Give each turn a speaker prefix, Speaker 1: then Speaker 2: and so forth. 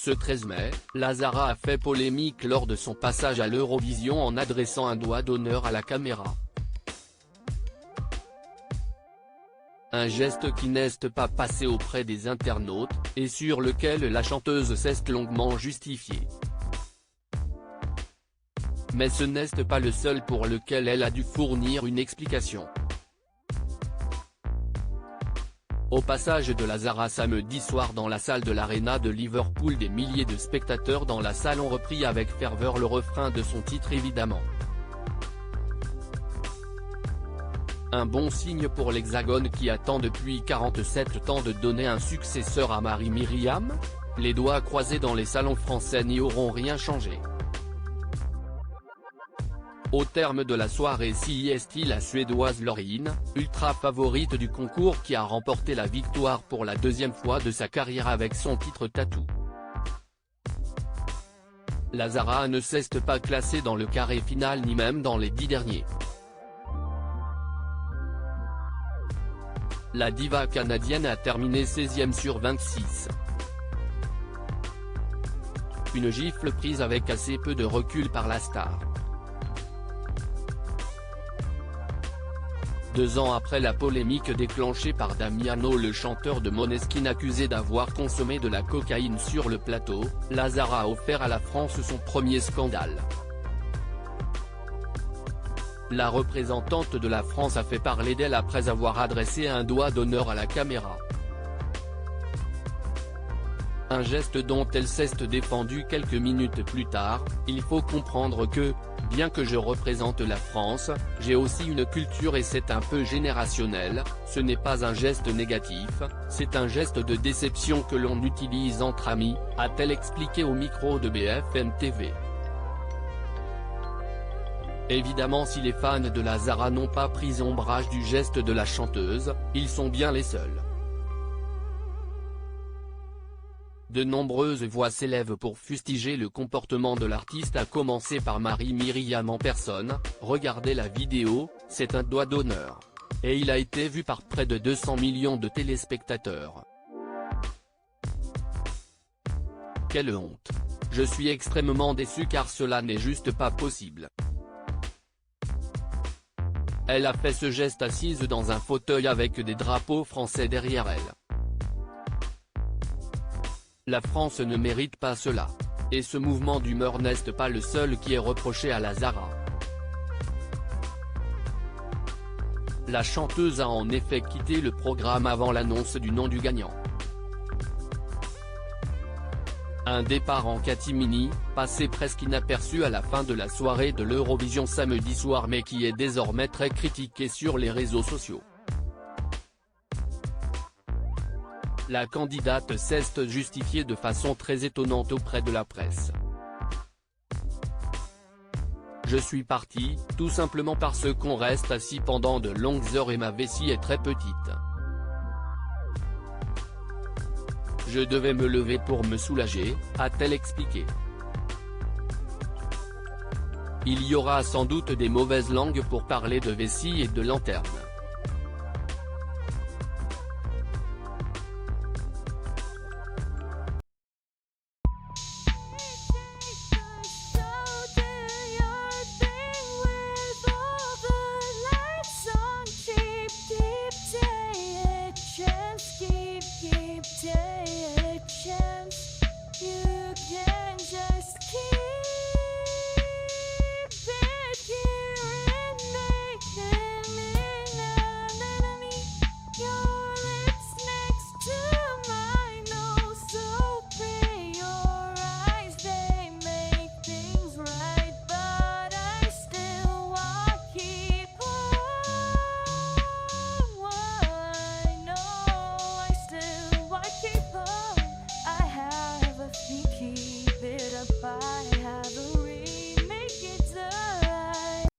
Speaker 1: Ce 13 mai, la Zara a fait polémique lors de son passage à l'Eurovision en adressant un doigt d'honneur à la caméra. Un geste qui n'est pas passé auprès des internautes, et sur lequel la chanteuse s'est longuement justifiée. Mais ce n'est pas le seul pour lequel elle a dû fournir une explication. Au passage de la Zara samedi soir dans la salle de l'Arena de Liverpool, des milliers de spectateurs dans la salle ont repris avec ferveur le refrain de son titre évidemment. Un bon signe pour l'Hexagone qui attend depuis 47 ans de donner un successeur à Marie-Myriam ? Les doigts croisés dans les salons français n'y auront rien changé. Au terme de la soirée, CIST, la Suédoise Loreen, ultra favorite du concours qui a remporté la victoire pour la deuxième fois de sa carrière avec son titre Tattoo. La Zara ne s'est pas classée dans le carré final ni même dans les 10 derniers. La diva canadienne a terminé 16e sur 26. Une gifle prise avec assez peu de recul par la star. 2 ans après la polémique déclenchée par Damiano, le chanteur de Måneskin accusé d'avoir consommé de la cocaïne sur le plateau, la Zara a offert à la France son premier scandale. La représentante de la France a fait parler d'elle après avoir adressé un doigt d'honneur à la caméra. Un geste dont elle s'est défendue quelques minutes plus tard. Il faut comprendre que, bien que je représente la France, j'ai aussi une culture et c'est un peu générationnel, ce n'est pas un geste négatif, c'est un geste de déception que l'on utilise entre amis, a-t-elle expliqué au micro de BFM TV. Évidemment, si les fans de la Zara n'ont pas pris ombrage du geste de la chanteuse, ils sont bien les seuls. De nombreuses voix s'élèvent pour fustiger le comportement de l'artiste, à commencer par Marie-Myriam en personne. Regardez la vidéo, c'est un doigt d'honneur. Et il a été vu par près de 200 millions de téléspectateurs. Quelle honte. Je suis extrêmement déçu car cela n'est juste pas possible. Elle a fait ce geste assise dans un fauteuil avec des drapeaux français derrière elle. La France ne mérite pas cela. Et ce mouvement d'humeur n'est pas le seul qui est reproché à la Zara. La chanteuse a en effet quitté le programme avant l'annonce du nom du gagnant. Un départ en catimini, passé presque inaperçu à la fin de la soirée de l'Eurovision samedi soir mais qui est désormais très critiqué sur les réseaux sociaux. La candidate s'est justifiée de façon très étonnante auprès de la presse. Je suis partie, tout simplement parce qu'on reste assis pendant de longues heures et ma vessie est très petite. Je devais me lever pour me soulager, a-t-elle expliqué. Il y aura sans doute des mauvaises langues pour parler de vessie et de lanterne.